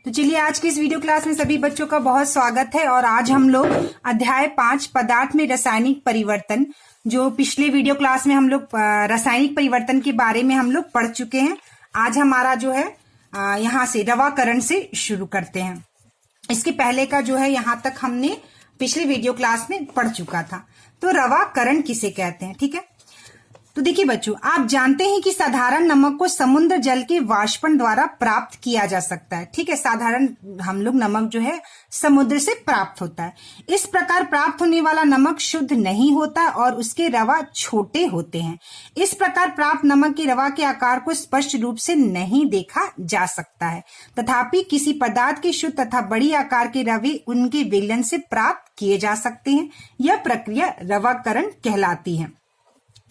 तो चलिए आज की इस वीडियो क्लास में सभी बच्चों का बहुत स्वागत है। और आज हम लोग अध्याय 5 पदार्थ में रासायनिक परिवर्तन, जो पिछले वीडियो क्लास में हम लोग रासायनिक परिवर्तन के बारे में हम लोग पढ़ चुके हैं। आज हमारा जो है यहाँ से रवाकरण से शुरू करते हैं। इसके पहले का जो है यहाँ तक हमने पिछले वीडियो क्लास में पढ़ चुका था। तो रवाकरण किसे कहते हैं, ठीक है। तो देखिए बच्चों, आप जानते हैं कि साधारण नमक को समुद्र जल के वाष्पन द्वारा प्राप्त किया जा सकता है, ठीक है। साधारण हम लोग नमक जो है समुद्र से प्राप्त होता है। इस प्रकार प्राप्त होने वाला नमक शुद्ध नहीं होता और उसके रवा छोटे होते हैं। इस प्रकार प्राप्त नमक के रवा के आकार को स्पष्ट रूप से नहीं देखा जा सकता है। तथापि किसी पदार्थ के शुद्ध तथा बड़ी आकार के रवे उनके विलयन से प्राप्त किए जा सकते हैं। यह प्रक्रिया रवाकरण कहलाती है,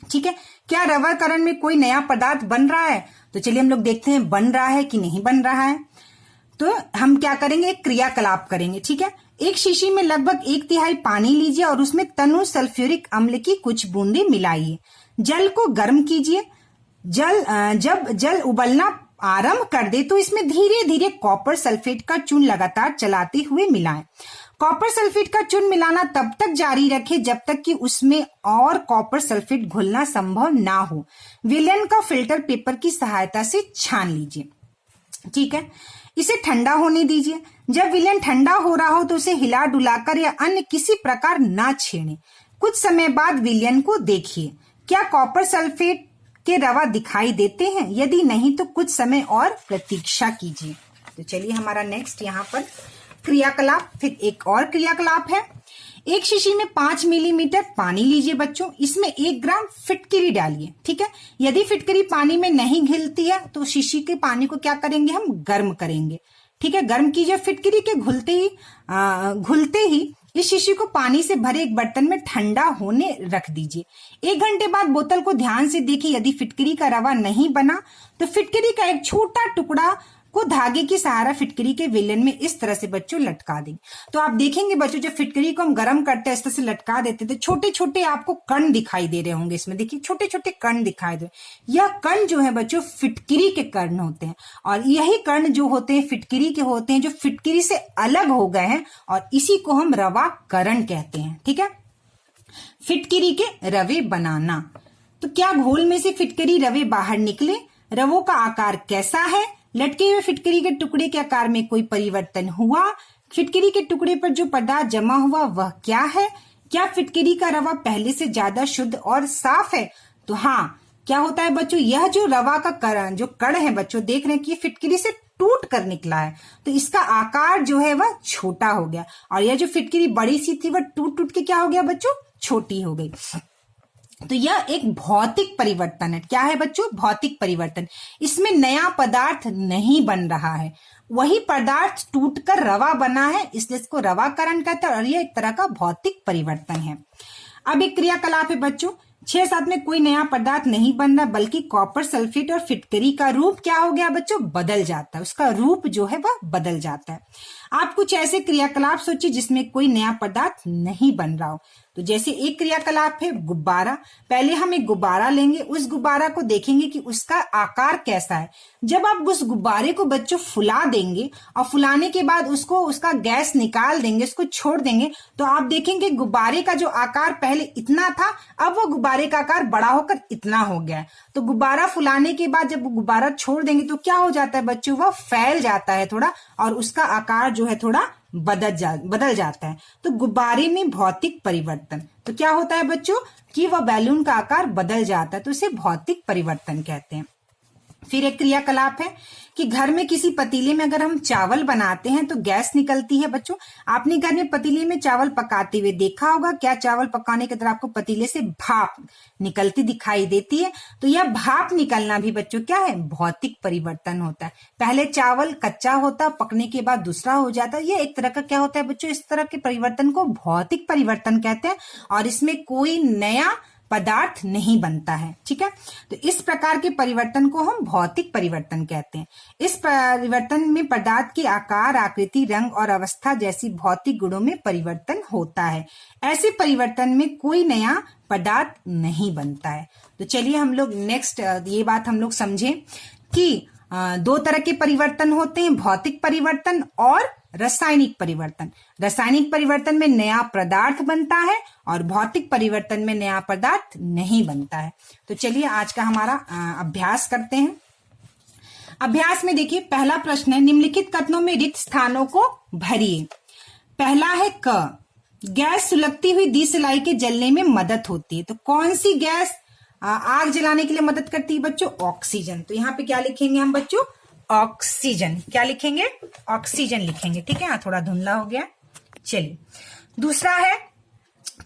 ठीक है। क्या रवाकरण में कोई नया पदार्थ बन रहा है? तो चलिए हम लोग देखते हैं बन रहा है कि नहीं बन रहा है। तो हम क्या करेंगे, एक क्रियाकलाप करेंगे, ठीक है। एक शीशी में लगभग 1/3 पानी लीजिए और उसमें तनु सल्फ्यूरिक अम्ल की कुछ बूंदें मिलाइए। जल को गर्म कीजिए। जब जल उबलना आरंभ कर दे तो इसमें धीरे धीरे कॉपर सल्फेट का चूर्ण लगातार चलाते हुए मिलाएं। कॉपर सल्फेट का चूर्ण मिलाना तब तक जारी रखें जब तक कि उसमें और कॉपर सल्फेट घुलना संभव ना हो। विलयन का फिल्टर पेपर की सहायता से छान लीजिए, ठीक है। इसे ठंडा होने दीजिए। जब विलयन ठंडा हो रहा हो तो उसे हिला डुलाकर या अन्य किसी प्रकार ना छेड़ें। कुछ समय बाद विलयन को देखिए, क्या कॉपर सल्फेट के रवा दिखाई देते हैं? यदि नहीं तो कुछ समय और प्रतीक्षा कीजिए। तो चलिए हमारा नेक्स्ट यहाँ पर क्रियाकलाप, फिर एक और क्रियाकलाप है। एक शीशी में 5 मिलीमीटर पानी लीजिए बच्चों, इसमें 1 ग्राम फिटकरी डालिए, ठीक है। यदि फिटकरी पानी में नहीं घुलती है तो शीशी के पानी को क्या करेंगे, हम गर्म करेंगे, ठीक है। गर्म कीजिए। फिटकरी के घुलते ही इस शीशी को पानी से भरे एक बर्तन में ठंडा होने रख दीजिए। 1 घंटे बाद बोतल को ध्यान से देखिए। यदि फिटकरी का रवा नहीं बना तो फिटकरी का एक छोटा टुकड़ा को धागे की सहारा फिटकरी के विलयन में इस तरह से बच्चों लटका दें। तो आप देखेंगे बच्चों, जब फिटकरी को हम गर्म करते हैं इस तरह से लटका देते तो छोटे छोटे आपको कण दिखाई दे रहे होंगे। इसमें देखिए छोटे छोटे कण दिखाई दे। यह कण जो है बच्चों फिटकरी के कण होते हैं और यही कण जो होते हैं फिटकरी के होते हैं, जो फिटकरी से अलग हो गए हैं, और इसी को हम रवाकरण कहते हैं, ठीक है। फिटकरी के रवे बनाना। तो क्या घोल में से फिटकरी रवे बाहर निकले? रवों का आकार कैसा है? लटके हुए फिटकरी के टुकड़े के आकार में कोई परिवर्तन हुआ? फिटकरी के टुकड़े पर जो पदार्थ जमा हुआ वह क्या है? क्या फिटकरी का रवा पहले से ज्यादा शुद्ध और साफ है? तो हाँ, क्या होता है बच्चों, यह जो रवा का जो कण है बच्चों, देख रहे हैं कि ये फिटकरी से टूट कर निकला है, तो इसका आकार जो है वह छोटा हो गया, और यह जो फिटकरी बड़ी सी थी वह टूट टूट के क्या हो गया बच्चों, छोटी हो गई। तो यह एक भौतिक परिवर्तन है। क्या है बच्चों? भौतिक परिवर्तन। इसमें नया पदार्थ नहीं बन रहा है, वही पदार्थ टूटकर रवा बना है, इसलिए इसको रवाकरण कहते हैं और यह एक तरह का भौतिक परिवर्तन है। अब एक क्रियाकलाप है बच्चों, 6-7 में कोई नया पदार्थ नहीं बन रहा, बल्कि कॉपर सल्फेट और फिटकरी का रूप क्या हो गया बच्चों, बदल जाता है। उसका रूप जो है वह बदल जाता है। आप कुछ ऐसे क्रियाकलाप सोचिए जिसमें कोई नया पदार्थ नहीं बन रहा हो। तो जैसे एक क्रियाकलाप है गुब्बारा। पहले हम एक गुब्बारा लेंगे, उस गुब्बारा को देखेंगे कि उसका आकार कैसा है। जब आप उस गुब्बारे को बच्चों फुला देंगे और फुलाने के बाद उसका गैस निकाल देंगे, उसको छोड़ देंगे, तो आप देखेंगे गुब्बारे का जो आकार पहले इतना था, अब वो गुब्बारे का आकार बड़ा होकर इतना हो गया है। तो गुब्बारा फुलाने के बाद जब गुब्बारा छोड़ देंगे तो क्या हो जाता है बच्चों, वह फैल जाता है थोड़ा, और उसका आकार जो है थोड़ा बदल जाता है। तो गुब्बारे में भौतिक परिवर्तन, तो क्या होता है बच्चों कि वह बैलून का आकार बदल जाता है, तो इसे भौतिक परिवर्तन कहते हैं। फिर एक क्रियाकलाप है कि घर में किसी पतीले में अगर हम चावल बनाते हैं तो गैस निकलती है बच्चों। आपने घर में पतीले में चावल पकाते हुए देखा होगा। क्या चावल पकाने के दौरान आपको पतीले से भाप निकलती दिखाई देती है? तो यह भाप निकलना भी बच्चों क्या है, भौतिक परिवर्तन होता है। पहले चावल कच्चा होता, पकने के बाद दूसरा हो जाता है। यह एक तरह का क्या होता है बच्चों, इस तरह के परिवर्तन को भौतिक परिवर्तन कहते हैं, और इसमें कोई नया पदार्थ नहीं बनता है, ठीक है। तो इस प्रकार के परिवर्तन को हम भौतिक परिवर्तन कहते हैं। इस परिवर्तन में पदार्थ के आकार, आकृति, रंग और अवस्था जैसी भौतिक गुणों में परिवर्तन होता है। ऐसे परिवर्तन में कोई नया पदार्थ नहीं बनता है। तो चलिए हम लोग नेक्स्ट ये बात हम लोग समझें कि दो तरह के परिवर्तन होते हैं, भौतिक परिवर्तन और रासायनिक परिवर्तन। रासायनिक परिवर्तन में नया पदार्थ बनता है और भौतिक परिवर्तन में नया पदार्थ नहीं बनता है। तो चलिए आज का हमारा अभ्यास करते हैं। अभ्यास में देखिए पहला प्रश्न है, निम्नलिखित कथनों में रिक्त स्थानों को भरिए। पहला है क, गैस सुलगती हुई दियसलाई के जलने में मदद होती है। तो कौन सी गैस आग जलाने के लिए मदद करती है बच्चों? ऑक्सीजन। तो यहाँ पे क्या लिखेंगे हम बच्चों? ऑक्सीजन। क्या लिखेंगे? ऑक्सीजन लिखेंगे। ठीक है, थोड़ा धुंधला हो गया। चलिए दूसरा है,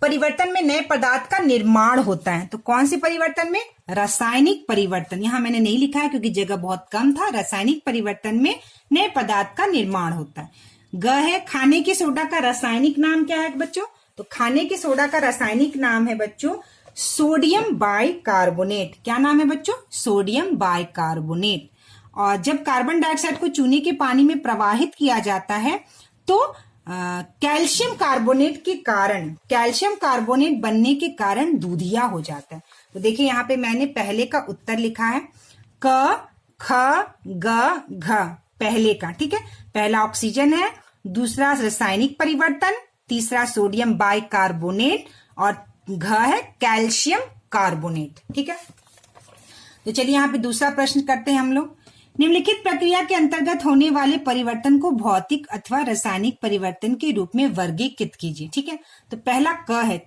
परिवर्तन में नए पदार्थ का निर्माण होता है। तो कौन सी परिवर्तन में? रासायनिक परिवर्तन। यहां मैंने नहीं लिखा है क्योंकि जगह बहुत कम था। रासायनिक परिवर्तन में नए पदार्थ का निर्माण होता है। ग है, खाने के सोडा का रासायनिक नाम क्या है बच्चों? तो खाने के सोडा का रासायनिक नाम है बच्चों सोडियम बाइकार्बोनेट। क्या नाम है बच्चों? Sodium bicarbonate. और जब कार्बन डाइऑक्साइड को चूने के पानी में प्रवाहित किया जाता है तो कैल्शियम कार्बोनेट के कारण, कैल्शियम कार्बोनेट बनने के कारण दूधिया हो जाता है। तो देखिए यहाँ पे मैंने पहले का उत्तर लिखा है क, ख, ग, घ, पहले का। ठीक है, पहला ऑक्सीजन है, दूसरा रासायनिक परिवर्तन, तीसरा सोडियम बाइकार्बोनेट और घ है कैल्शियम कार्बोनेट। ठीक है, तो चलिए यहाँ पे दूसरा प्रश्न करते हैं हम लोग। निम्नलिखित प्रक्रिया के अंतर्गत होने वाले परिवर्तन को भौतिक अथवा रासायनिक परिवर्तन के रूप में वर्गीकृत कीजिए। ठीक है, तो पहला क है,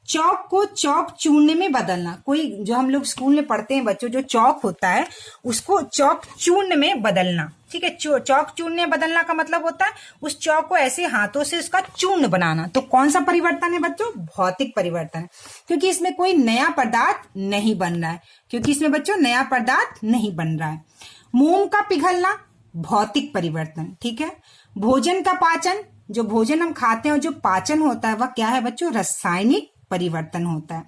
चौक को चौक चूर्ण में बदलना। कोई जो हम लोग स्कूल में पढ़ते हैं बच्चों, जो चौक होता है उसको चौक चूर्ण में बदलना। ठीक है, चौक चूर्ण में बदलना का मतलब होता है उस चौक को ऐसे हाथों से उसका चूर्ण बनाना। तो कौन सा परिवर्तन है बच्चों? भौतिक परिवर्तन है, क्योंकि इसमें कोई नया पदार्थ नहीं बन रहा है। क्योंकि इसमें बच्चों नया पदार्थ नहीं बन रहा है। मोम का पिघलना, भौतिक परिवर्तन। ठीक है, भोजन का पाचन, जो भोजन हम खाते हैं और जो पाचन होता है वह क्या है बच्चों? रासायनिक परिवर्तन होता है।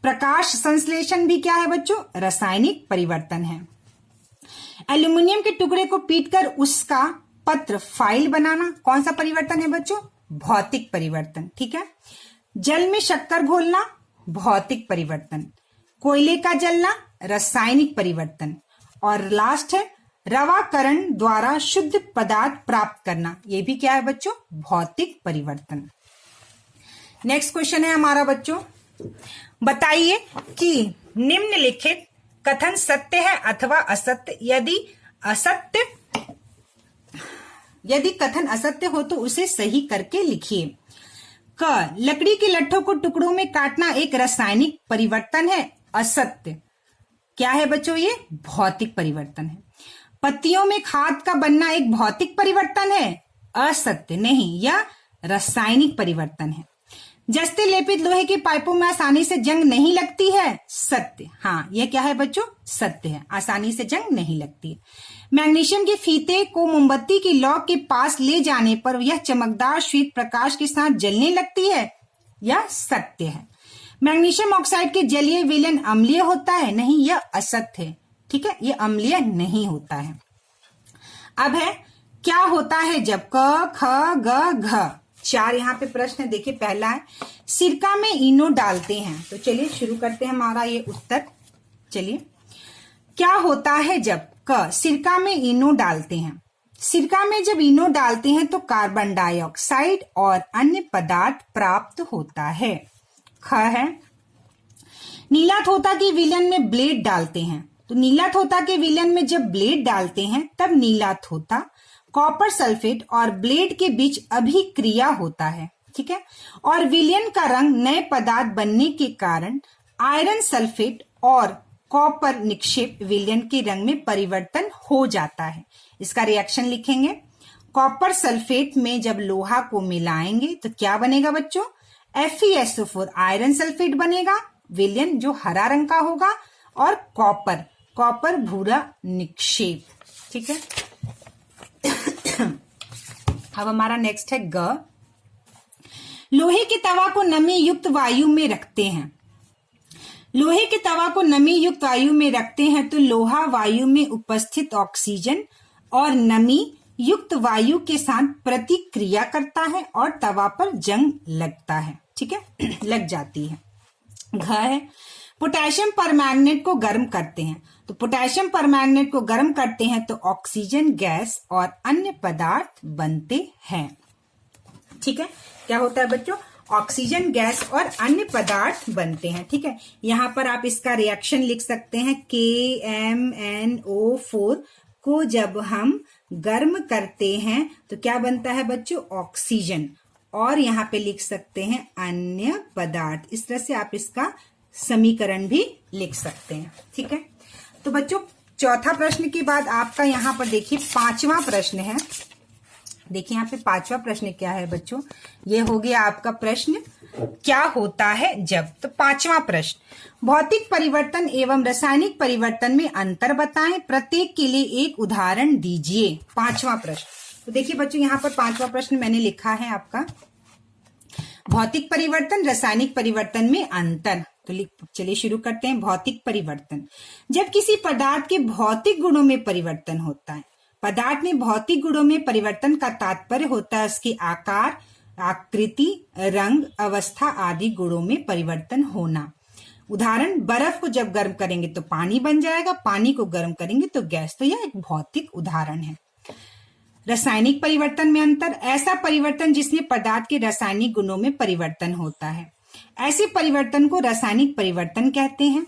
प्रकाश संश्लेषण भी क्या है बच्चों? रासायनिक परिवर्तन है। एल्यूमिनियम के टुकड़े को पीटकर उसका पत्र फाइल बनाना, कौन सा परिवर्तन है बच्चों? भौतिक परिवर्तन। ठीक है, जल में शक्कर घोलना, भौतिक परिवर्तन। कोयले का जलना, रासायनिक परिवर्तन। और लास्ट है रवाकरण द्वारा शुद्ध पदार्थ प्राप्त करना, यह भी क्या है बच्चों? भौतिक परिवर्तन। नेक्स्ट क्वेश्चन है हमारा बच्चों, बताइए कि निम्नलिखित कथन सत्य है अथवा असत्य। यदि कथन असत्य हो तो उसे सही करके लिखिए। क, लकड़ी के लट्ठों को टुकड़ों में काटना एक रासायनिक परिवर्तन है, असत्य। क्या है बच्चों? ये भौतिक परिवर्तन है। पत्तियों में खाद का बनना एक भौतिक परिवर्तन है, असत्य। नहीं, यह रासायनिक परिवर्तन है। जस्ते लेपित लोहे के पाइपों में आसानी से जंग नहीं लगती है, सत्य। हाँ, यह क्या है बच्चों? सत्य है, आसानी से जंग नहीं लगती है। मैग्नीशियम के फीते को मोमबत्ती की लौ के पास ले जाने पर यह चमकदार श्वेत प्रकाश के साथ जलने लगती है, यह सत्य है। मैग्नीशियम ऑक्साइड के जलीय विलयन अम्लीय होता है, नहीं, यह असत्य है। ठीक है, यह अम्लीय नहीं होता है। अब है क्या होता है जब क, ख, ग, घ। चार यहाँ पे प्रश्न है। देखिए पहला है, सिरका में इनो डालते हैं। तो चलिए शुरू करते हैं हमारा ये उत्तर। चलिए, क्या होता है जब क, सिरका में इनो डालते हैं। सिरका में जब इनो डालते हैं तो कार्बन डाइऑक्साइड और अन्य पदार्थ प्राप्त होता है। ख है, नीला थोथा के विलयन में ब्लेड डालते हैं। तो नीला थोथा के विलयन में जब ब्लेड डालते हैं तब नीला थोथा, कॉपर सल्फेट और ब्लेड के बीच अभिक्रिया होता है। ठीक है, और विलयन का रंग नए पदार्थ बनने के कारण आयरन सल्फेट और कॉपर निक्षेप विलयन के रंग में परिवर्तन हो जाता है। इसका रिएक्शन लिखेंगे। कॉपर सल्फेट में जब लोहा को मिलाएंगे तो क्या बनेगा बच्चों? FeSO4 आयरन सल्फेट बनेगा, विलयन जो हरा रंग का होगा, और कॉपर भूरा निक्षेप। ठीक है, अब हमारा नेक्स्ट है ग, लोहे के तवा को नमी युक्त वायु में रखते हैं। लोहे के तवा को नमी युक्त वायु में रखते हैं तो लोहा वायु में उपस्थित ऑक्सीजन और नमी युक्त वायु के साथ प्रतिक्रिया करता है और तवा पर जंग लगता है। ठीक है, लग जाती है। घ है, पोटेशियम परमैंगनेट को गर्म करते हैं। तो पोटेशियम परमैंगनेट को गर्म करते हैं तो ऑक्सीजन गैस और अन्य पदार्थ बनते हैं। ठीक है, क्या होता है बच्चों, ऑक्सीजन गैस और अन्य पदार्थ बनते हैं। ठीक है, यहां पर आप इसका रिएक्शन लिख सकते हैं, KMnO4 को जब हम गर्म करते हैं तो क्या बनता है बच्चों, ऑक्सीजन, और यहाँ पे लिख सकते हैं अन्य पदार्थ। इस तरह से आप इसका समीकरण भी लिख सकते हैं। ठीक है, तो बच्चों चौथा प्रश्न के बाद आपका यहाँ पर देखिए पांचवा प्रश्न है। देखिए यहाँ पे पांचवा प्रश्न क्या है बच्चों, ये हो गया आपका प्रश्न क्या होता है जब। तो पांचवा प्रश्न, भौतिक परिवर्तन एवं रासायनिक परिवर्तन में अंतर बताएं, प्रत्येक के लिए एक उदाहरण दीजिए। पांचवा प्रश्न, तो देखिए बच्चों यहाँ पर पांचवा प्रश्न मैंने लिखा है आपका, भौतिक परिवर्तन रासायनिक परिवर्तन में अंतर। तो चलिए शुरू करते हैं। भौतिक परिवर्तन, जब किसी पदार्थ के भौतिक गुणों में परिवर्तन होता है। पदार्थ में भौतिक गुणों में परिवर्तन का तात्पर्य होता है उसके आकार, आकृति, रंग, अवस्था आदि गुणों में परिवर्तन होना। उदाहरण, बर्फ को जब गर्म करेंगे तो पानी बन जाएगा, पानी को गर्म करेंगे तो गैस। तो यह एक भौतिक उदाहरण है। रासायनिक परिवर्तन में अंतर, ऐसा परिवर्तन जिसमें पदार्थ के रासायनिक गुणों में परिवर्तन होता है, ऐसे परिवर्तन को रासायनिक परिवर्तन कहते हैं।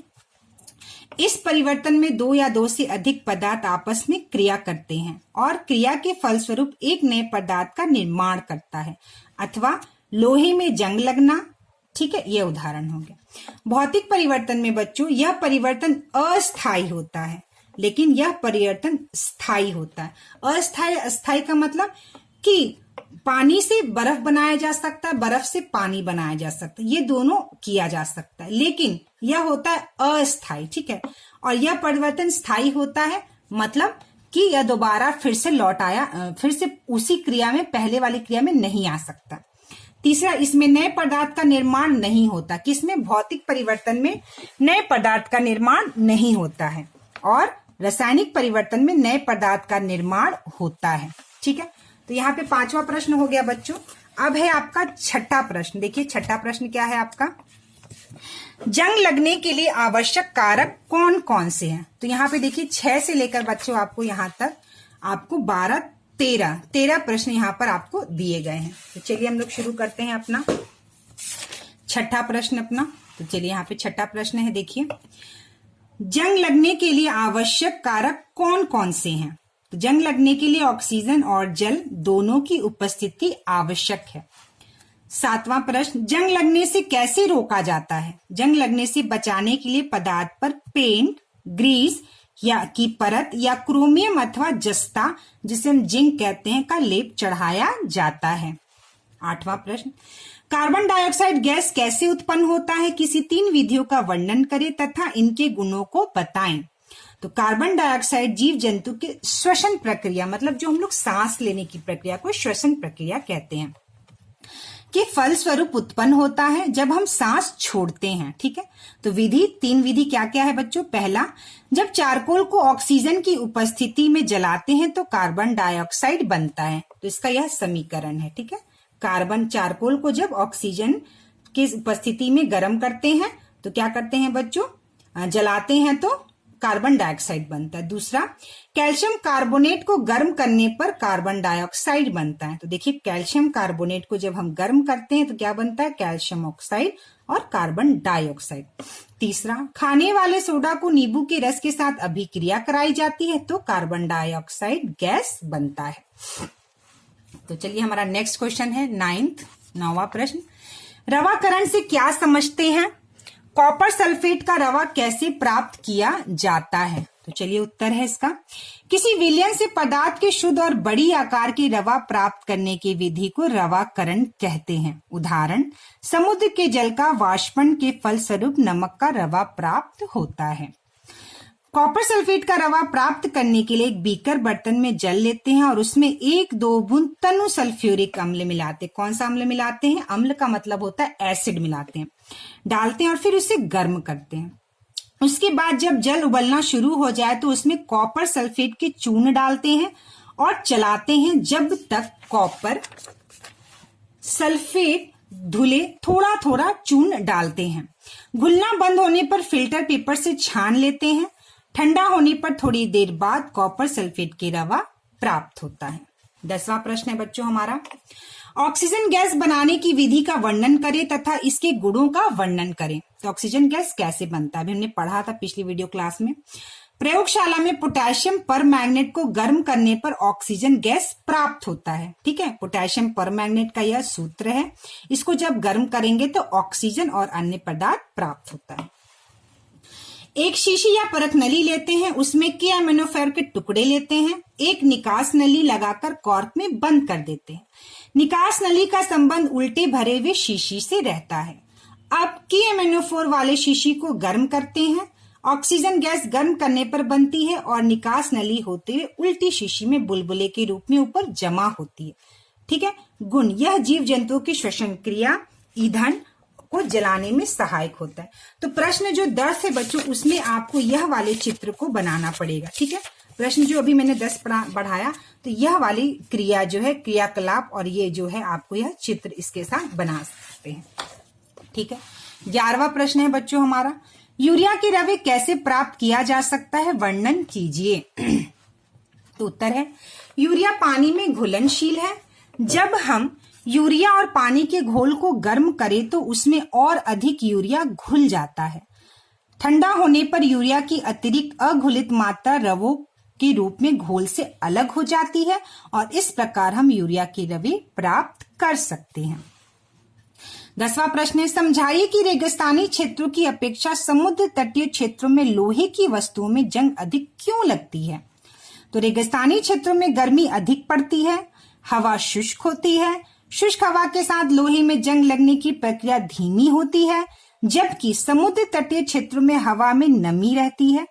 इस परिवर्तन में दो या दो से अधिक पदार्थ आपस में क्रिया करते हैं और क्रिया के फलस्वरूप एक नए पदार्थ का निर्माण करता है, अथवा लोहे में जंग लगना। ठीक है, यह उदाहरण हो गया। भौतिक परिवर्तन में बच्चों यह परिवर्तन अस्थायी होता है, लेकिन यह परिवर्तन स्थायी होता है। अस्थायी, अस्थायी का मतलब कि पानी से बर्फ बनाया जा सकता है, बर्फ से पानी बनाया जा सकता है, ये दोनों किया जा सकता है, लेकिन यह होता है अस्थायी। ठीक है, और यह परिवर्तन स्थायी होता है, मतलब कि यह दोबारा फिर से लौट आया, फिर से उसी क्रिया में, पहले वाली क्रिया में नहीं आ सकता। तीसरा, इसमें नए पदार्थ का निर्माण नहीं होता। किसमें, भौतिक परिवर्तन में नए पदार्थ का निर्माण नहीं होता है, और रासायनिक परिवर्तन में नए पदार्थ का निर्माण होता है। ठीक है, तो यहाँ पे पांचवा प्रश्न हो गया बच्चों। अब है आपका छठा प्रश्न। देखिए छठा प्रश्न क्या है आपका, जंग लगने के लिए आवश्यक कारक कौन कौन से हैं। तो यहाँ पे देखिए 6 से लेकर बच्चों आपको यहाँ तक आपको 12, 13 प्रश्न यहाँ पर आपको दिए गए हैं। तो चलिए हम लोग शुरू करते हैं अपना छठा प्रश्न अपना। तो चलिए यहाँ पे छठा प्रश्न है, देखिए जंग लगने के लिए आवश्यक कारक कौन कौन से हैं। तो जंग लगने के लिए ऑक्सीजन और जल दोनों की उपस्थिति आवश्यक है। सातवां प्रश्न, जंग लगने से कैसे रोका जाता है। जंग लगने से बचाने के लिए पदार्थ पर पेंट, ग्रीस या की परत या क्रोमियम अथवा जस्ता, जिसे हम जिंक कहते हैं, का लेप चढ़ाया जाता है। आठवां प्रश्न, कार्बन डाइऑक्साइड गैस कैसे उत्पन्न होता है, किसी 3 विधियों का वर्णन करें तथा इनके गुणों को बताएं। तो कार्बन डाइऑक्साइड जीव जंतु के श्वसन प्रक्रिया, मतलब जो हम लोग सांस लेने की प्रक्रिया को श्वसन प्रक्रिया कहते हैं, के फलस्वरूप उत्पन्न होता है जब हम सांस छोड़ते हैं। ठीक है, तो विधि 3 विधि क्या क्या है बच्चों। पहला, जब चारकोल को ऑक्सीजन की उपस्थिति में जलाते हैं तो कार्बन डाइऑक्साइड बनता है। तो इसका यह समीकरण है। ठीक है, कार्बन, चारकोल को जब ऑक्सीजन की उपस्थिति में गर्म करते हैं तो क्या करते हैं बच्चों, जलाते हैं तो कार्बन डाइऑक्साइड बनता है। दूसरा, कैल्शियम कार्बोनेट को गर्म करने पर कार्बन डाइऑक्साइड बनता है। तो देखिए कैल्शियम कार्बोनेट को जब हम गर्म करते हैं तो क्या बनता है, कैल्शियम ऑक्साइड और कार्बन डाइऑक्साइड। तीसरा, खाने वाले सोडा को नींबू के रस के साथ अभिक्रिया कराई जाती है तो कार्बन डाइऑक्साइड गैस बनता है। तो चलिए हमारा नेक्स्ट क्वेश्चन है 9वां प्रश्न, रवाकरण से क्या समझते हैं। कॉपर सल्फेट का रवा कैसे प्राप्त किया जाता है। तो चलिए उत्तर है इसका, किसी विलयन से पदार्थ के शुद्ध और बड़ी आकार के रवा प्राप्त करने की विधि को रवाकरण कहते हैं। उदाहरण, समुद्र के जल का वाष्पन के फलस्वरूप नमक का रवा प्राप्त होता है। कॉपर सल्फेट का रवा प्राप्त करने के लिए एक बीकर बर्तन में जल लेते हैं और उसमें 1-2 बूंद तनु सल्फ्यूरिक अम्ल मिलाते हैं। कौन सा अम्ल मिलाते हैं, अम्ल का मतलब होता है एसिड मिलाते हैं, डालते हैं और फिर उसे गर्म करते हैं। उसके बाद जब जल उबलना शुरू हो जाए तो उसमें कॉपर सल्फेट के चूर्ण डालते हैं और चलाते हैं जब तक कॉपर सल्फेट धुले। थोड़ा थोड़ा चूर्ण डालते हैं। घुलना बंद होने पर फिल्टर पेपर से छान लेते हैं। ठंडा होने पर थोड़ी देर बाद कॉपर सल्फेट के रवा प्राप्त होता है। 10वां प्रश्न है बच्चों हमारा, ऑक्सीजन गैस बनाने की विधि का वर्णन करें तथा इसके गुणों का वर्णन करें। तो ऑक्सीजन गैस कैसे बनता है अभी हमने पढ़ा था पिछली वीडियो क्लास में। प्रयोगशाला में पोटेशियम परमैंगनेट को गर्म करने पर ऑक्सीजन गैस प्राप्त होता है। ठीक है, पोटेशियम परमैंगनेट का यह सूत्र है। इसको जब गर्म करेंगे तो ऑक्सीजन और अन्य पदार्थ प्राप्त होता है। एक शीशी या परख नली लेते हैं, उसमें के एमिनोफेर के टुकड़े लेते हैं, एक निकास नली लगाकर कॉर्क में बंद कर देते हैं। निकास नली का संबंध उल्टे भरे हुए शीशी से रहता है। अब के एमिनोफोर वाले शीशी को गर्म करते हैं। ऑक्सीजन गैस गर्म करने पर बनती है और निकास नली होते हुए उल्टी शीशी में बुलबुले के रूप में ऊपर जमा होती है। ठीक है, गुण, यह जीव जंतुओं की श्वसन क्रिया ईंधन को जलाने में सहायक होता है। तो प्रश्न जो 10 है बच्चों, उसमें आपको यह वाले चित्र को बनाना पड़ेगा। ठीक है, प्रश्न जो अभी मैंने 10 बढ़ाया, तो यह वाली क्रिया जो है, क्रियाकलाप, और ये जो है आपको यह चित्र इसके साथ बना सकते हैं। ठीक है, 11वां प्रश्न है बच्चों हमारा, यूरिया के रवे कैसे प्राप्त किया जा सकता है, वर्णन कीजिए। तो उत्तर है, यूरिया पानी में घुलनशील है। जब हम यूरिया और पानी के घोल को गर्म करें तो उसमें और अधिक यूरिया घुल जाता है। ठंडा होने पर यूरिया की अतिरिक्त अघुलित मात्रा रवों के रूप में घोल से अलग हो जाती है और इस प्रकार हम यूरिया के रवे प्राप्त कर सकते हैं। 10वां प्रश्न है, समझाइए कि रेगिस्तानी क्षेत्रों की अपेक्षा समुद्र तटीय क्षेत्रों में लोहे की वस्तुओं में जंग अधिक क्यों लगती है। तो रेगिस्तानी क्षेत्रों में गर्मी अधिक पड़ती है, हवा शुष्क होती है। शुष्क हवा के साथ लोहे में जंग लगने की प्रक्रिया धीमी होती है, जबकि समुद्र तटीय क्षेत्रों में हवा में नमी रहती है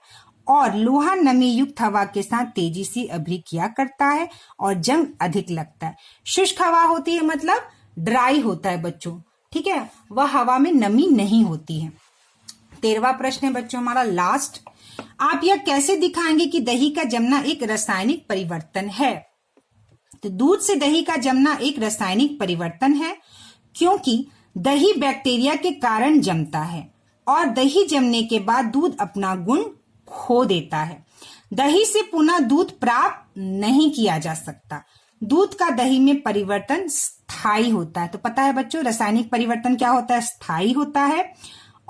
और लोहा नमी युक्त हवा के साथ तेजी से अभिक्रिया करता है और जंग अधिक लगता है। शुष्क हवा होती है मतलब ड्राई होता है बच्चों। ठीक है, वह हवा में नमी नहीं होती है। 13वां प्रश्न है बच्चों हमारा लास्ट, आप यह कैसे दिखाएंगे कि दही का जमना एक रासायनिक परिवर्तन है। तो दूध से दही का जमना एक रासायनिक परिवर्तन है, क्योंकि दही बैक्टीरिया के कारण जमता है और दही जमने के बाद दूध अपना गुण खो देता है। दही से पुनः दूध प्राप्त नहीं किया जा सकता। दूध का दही में परिवर्तन स्थायी होता है। तो पता है बच्चों, रासायनिक परिवर्तन क्या होता है, स्थायी होता है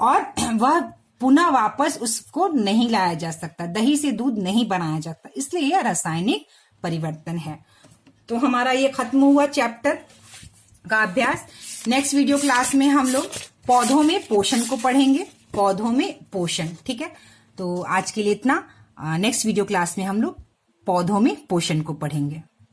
और वह पुनः वापस उसको नहीं लाया जा सकता। दही से दूध नहीं बनाया जाता, इसलिए यह रासायनिक परिवर्तन है। तो हमारा ये खत्म हुआ चैप्टर का अभ्यास। नेक्स्ट वीडियो क्लास में हम लोग पौधों में पोषण को पढ़ेंगे, पौधों में पोषण। ठीक है, तो आज के लिए इतना। नेक्स्ट वीडियो क्लास में हम लोग पौधों में पोषण को पढ़ेंगे।